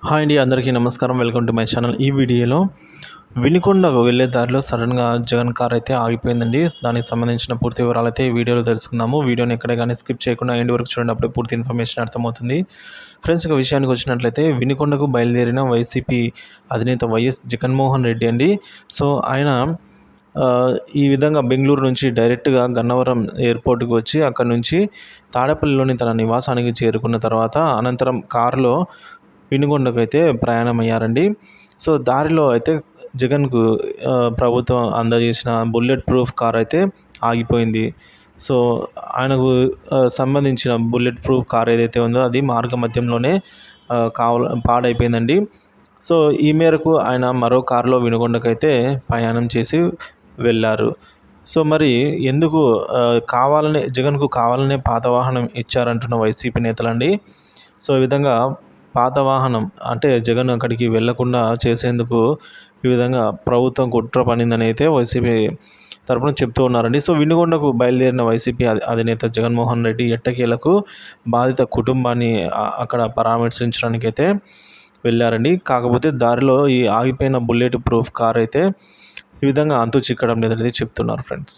Hi అండి, అందరికీ నమస్కారం. Welcome to my channel. ఈ వీడియోలో వినుకొండకు వెళ్ళే దారిలో సడన్గా జగన్ కార్ అయితే ఆగిపోయిందండి. దానికి సంబంధించిన పూర్తి వివరాలు అయితే ఈ వీడియోలో తెలుసుకుందాము. వీడియోని ఎక్కడ కానీ స్కిప్ చేయకుండా ఎండ్ వరకు చూడండి, అప్పుడే పూర్తి ఇన్ఫర్మేషన్ అర్థమవుతుంది. ఫ్రెండ్స్, ఇక విషయానికి వచ్చినట్లయితే వినుకొండకు బయలుదేరిన వైసీపీ అధినేత వైఎస్ జగన్మోహన్ రెడ్డి అండి. సో ఆయన ఈ విధంగా బెంగళూరు నుంచి డైరెక్ట్గా గన్నవరం ఎయిర్పోర్ట్కి వచ్చి అక్కడ నుంచి తాడేపల్లిలోని తన నివాసానికి చేరుకున్న తర్వాత అనంతరం కారులో వినుకొండకు అయితే ప్రయాణమయ్యారండి. సో దారిలో అయితే జగన్కు ప్రభుత్వం అందజేసిన బుల్లెట్ ప్రూఫ్ కార్ అయితే ఆగిపోయింది. సో ఆయనకు సంబంధించిన బుల్లెట్ ప్రూఫ్ కార్ ఏదైతే ఉందో అది మార్గ మధ్యంలోనే పాడైపోయిందండి. సో ఈ మేరకు ఆయన మరో కారులో వినుకొండకైతే ప్రయాణం చేసి వెళ్ళారు. సో మరి ఎందుకు జగన్కు కావాలనే పాత వాహనం ఇచ్చారంటున్న వైసీపీ నేతలండి. సో ఈ విధంగా పాత వాహనం అంటే జగన్ అక్కడికి వెళ్లకుండా చేసేందుకు ఈ విధంగా ప్రభుత్వం కుట్ర పన్నిందని అయితే వైసీపీ తరపున చెప్తూ ఉన్నారండి. సో వినుకొండకు బయలుదేరిన వైసీపీ అధినేత జగన్మోహన్ రెడ్డి ఎట్టకేలకు బాధిత కుటుంబాన్ని అక్కడ పరామర్శించడానికి అయితే వెళ్ళారండి. కాకపోతే దారిలో ఈ ఆగిపోయిన బుల్లెట్ ప్రూఫ్ కార్ అయితే ఈ విధంగా అంతు చిక్కడం లేదనేది చెప్తున్నారు ఫ్రెండ్స్.